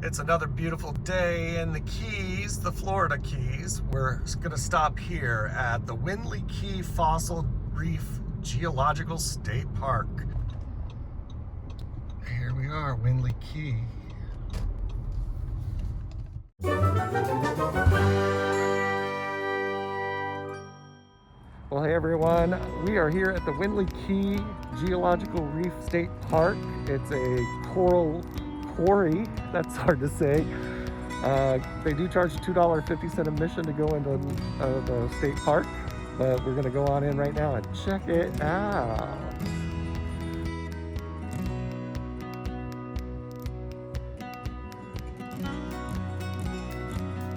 It's another beautiful day in the Keys, the Florida Keys. We're gonna stop here at the Windley Key Fossil Reef Geological State Park. Here we are, Windley Key. Well, hey everyone, we are here at the Windley Key Geological Reef State Park. It's a coral quarry, that's hard to say. They do charge a $2.50 admission to go into the state park, but we're gonna go on in right now and check it out.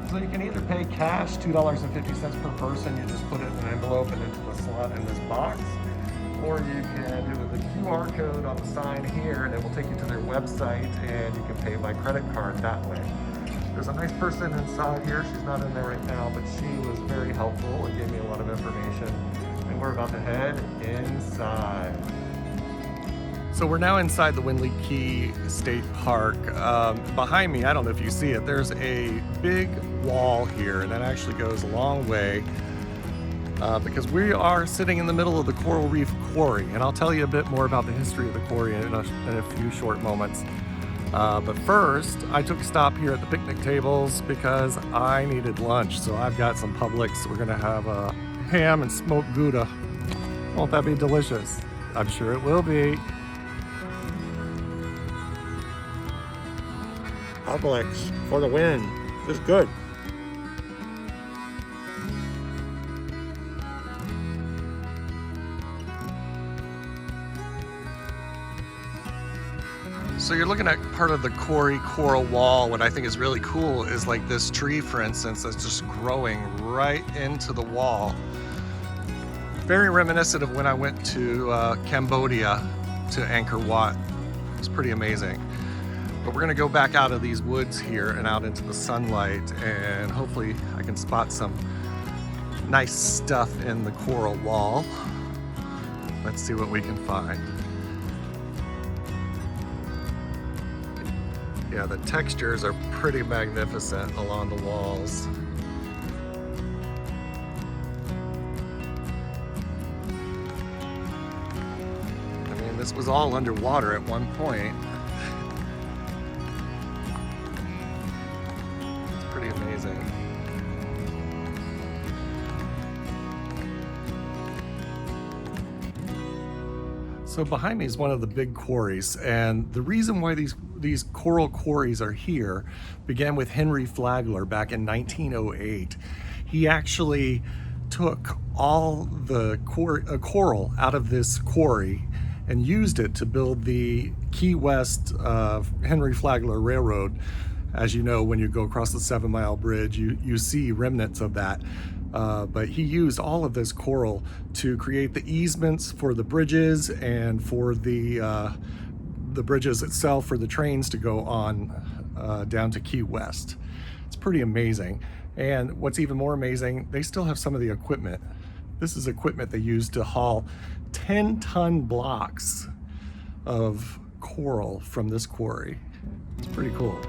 So you can either pay cash, $2.50 per person, you just put it in an envelope and into the slot in this box, or you can do the QR code on the sign here and it will take you to their website and you can pay by credit card that way. There's a nice person inside here, she's not in there right now, but she was very helpful and gave me a lot of information, and we're about to head inside. So we're now inside the Windley Key State Park. Behind me, I don't know if you see it, there's a big wall here that actually goes a long way because we are sitting in the middle of the Coral Reef Quarry, and I'll tell you a bit more about the history of the quarry in a few short moments. But first, I took a stop here at the picnic tables because I needed lunch, so I've got some Publix. We're gonna have a ham and smoked Gouda. Won't that be delicious? I'm sure it will be. Publix for the win. This is good. So you're looking at part of the quarry coral wall. What I think is really cool is like this tree, for instance, that's just growing right into the wall. Very reminiscent of when I went to Cambodia to Angkor Wat. It's pretty amazing. But we're gonna go back out of these woods here and out into the sunlight, and hopefully I can spot some nice stuff in the coral wall. Let's see what we can find. Yeah, the textures are pretty magnificent along the walls. I mean, this was all underwater at one point. Pretty amazing. So behind me is one of the big quarries, and the reason why these coral quarries are here began with Henry Flagler back in 1908. He actually took all the coral out of this quarry and used it to build the Key West Henry Flagler Railroad. As you know, when you go across the 7 Mile Bridge, you see remnants of that. But he used all of this coral to create the easements for the bridges and for the bridges itself for the trains to go on down to Key West. It's pretty amazing. And what's even more amazing, they still have some of the equipment. This is equipment they use to haul 10-ton blocks of coral from this quarry. It's pretty cool.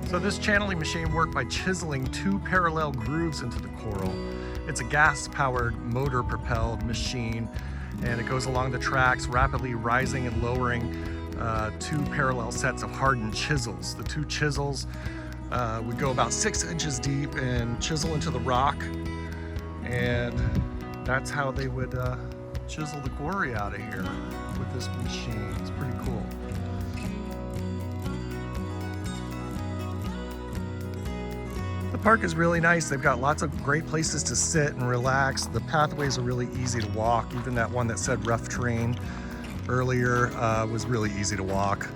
So this channeling machine worked by chiseling 2 parallel grooves into the coral. It's a gas-powered, motor-propelled machine, and it goes along the tracks, rapidly rising and lowering 2 parallel sets of hardened chisels. The 2 chisels would go about 6 inches deep and chisel into the rock, and that's how they would chisel the quarry out of here with this machine. It's pretty cool. The park is really nice. They've got lots of great places to sit and relax. The pathways are really easy to walk. Even that one that said rough terrain earlier was really easy to walk.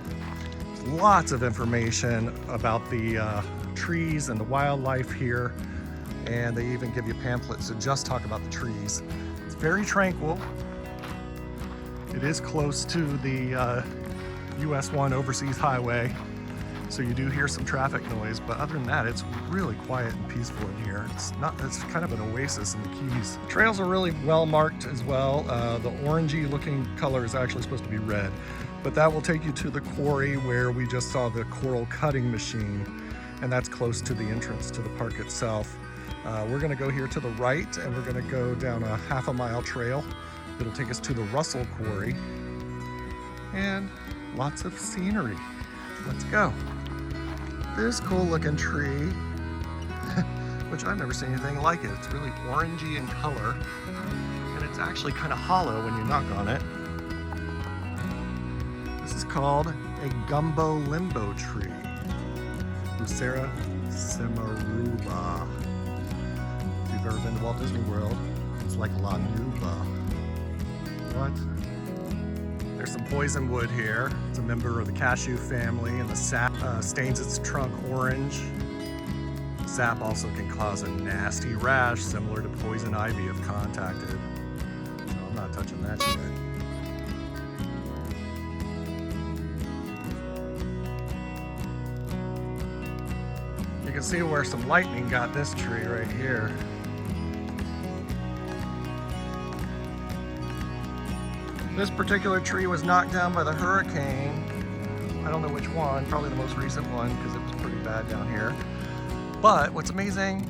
Lots of information about the trees and the wildlife here, and they even give you pamphlets that just talk about the trees. It's very tranquil. It is close to the US 1 overseas highway, So you do hear some traffic noise, but other than that, it's really quiet and peaceful in here. It's kind of an oasis in the Keys. The trails are really well marked as well. The orangey looking color is actually supposed to be red, but that will take you to the quarry where we just saw the coral cutting machine, and that's close to the entrance to the park itself. We're gonna go here to the right, and we're gonna go down a half-a-mile trail. It'll take us to the Russell Quarry, and lots of scenery. Let's go. This cool looking tree, which I've never seen anything like it. It's really orangey in color, and it's actually kind of hollow when you knock on it. This is called a gumbo limbo tree, Bucera cimaruba. If you've ever been to Walt Disney World, it's like La Nuba. What? There's some poison wood here. It's a member of the cashew family, and the sap stains its trunk orange. Sap also can cause a nasty rash similar to poison ivy if contacted. So I'm not touching that shit. You can see where some lightning got this tree right here. This particular tree was knocked down by the hurricane. I don't know which one, probably the most recent one because it was pretty bad down here. But what's amazing,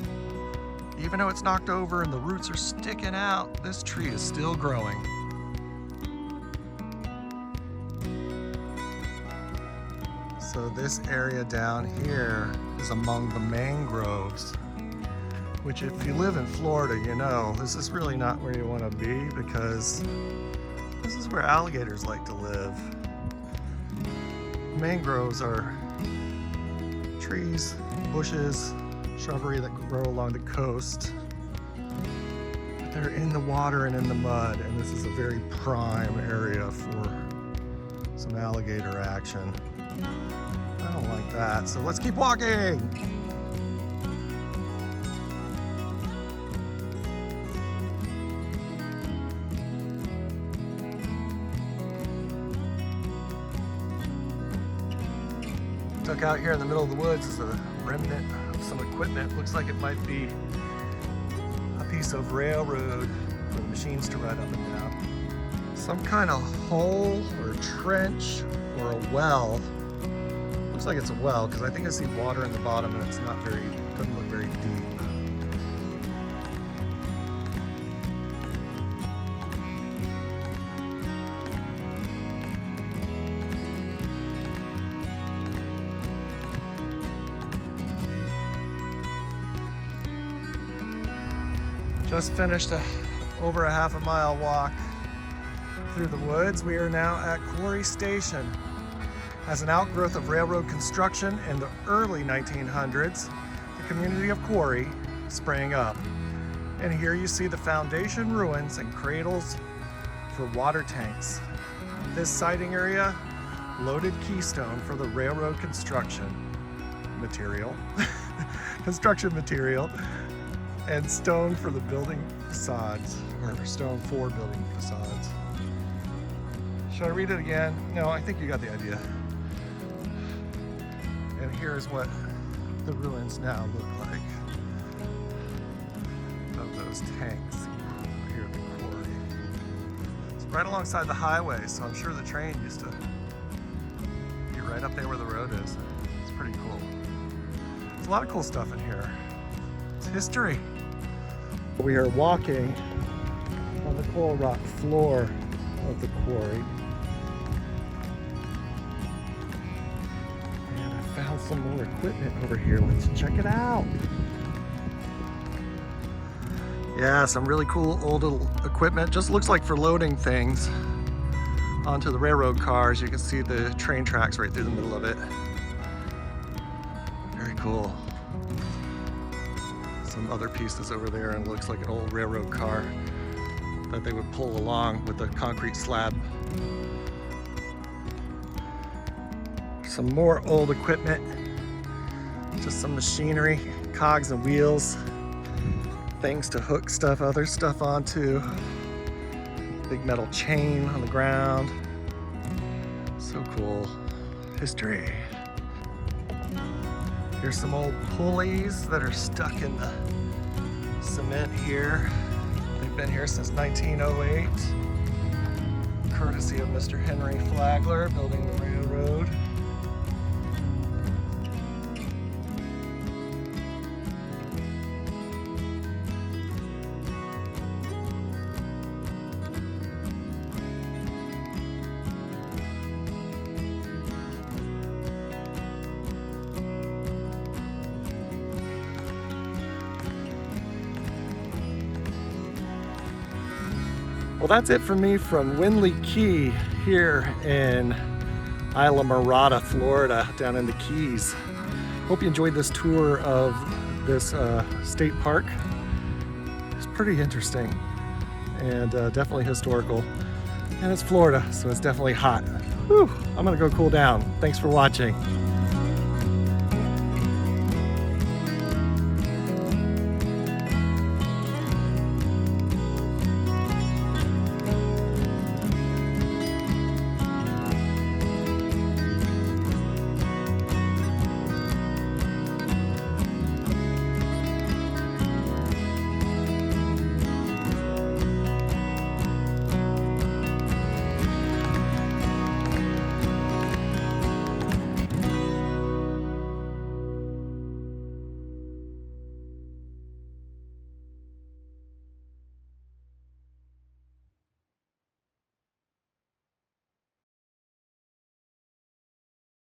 even though it's knocked over and the roots are sticking out, this tree is still growing. So this area down here is among the mangroves, which if you live in Florida, you know, this is really not where you want to be because this is where alligators like to live. Mangroves are trees, bushes, shrubbery that grow along the coast. But they're in the water and in the mud, and this is a very prime area for some alligator action. I don't like that, so let's keep walking! Tuck out here in the middle of the woods is a remnant of some equipment. Looks like it might be a piece of railroad for the machines to ride up and down. Some kind of hole or trench or a well. Looks like it's a well because I think I see water in the bottom and it's not very, doesn't look very deep. Just finished over a half-a-mile walk through the woods. We are now at Quarry Station. As an outgrowth of railroad construction in the early 1900s, the community of Quarry sprang up. And here you see the foundation ruins and cradles for water tanks. This siting area loaded keystone for the railroad construction material, and stone for the building facades, or stone for building facades. Should I read it again? No, I think you got the idea. And here's what the ruins now look like of those tanks here at the quarry. It's right alongside the highway, so I'm sure the train used to be right up there where the road is. It's pretty cool. There's a lot of cool stuff in here. It's history. We are walking on the coral rock floor of the quarry. And I found some more equipment over here. Let's check it out. Yeah, some really cool old equipment. Just looks like for loading things onto the railroad cars. You can see the train tracks right through the middle of it. Very cool. Some other pieces over there, and it looks like an old railroad car that they would pull along with a concrete slab. Some more old equipment, just some machinery, cogs and wheels, things to hook stuff, other stuff onto. Big metal chain on the ground. So cool. History. Here's some old pulleys that are stuck in the cement here. They've been here since 1908, courtesy of Mr. Henry Flagler building the railroad. Well, that's it for me from Windley Key here in Islamorada, Florida, down in the Keys. Hope you enjoyed this tour of this state park. It's pretty interesting and definitely historical. And it's Florida, so it's definitely hot. Whew, I'm gonna go cool down. Thanks for watching.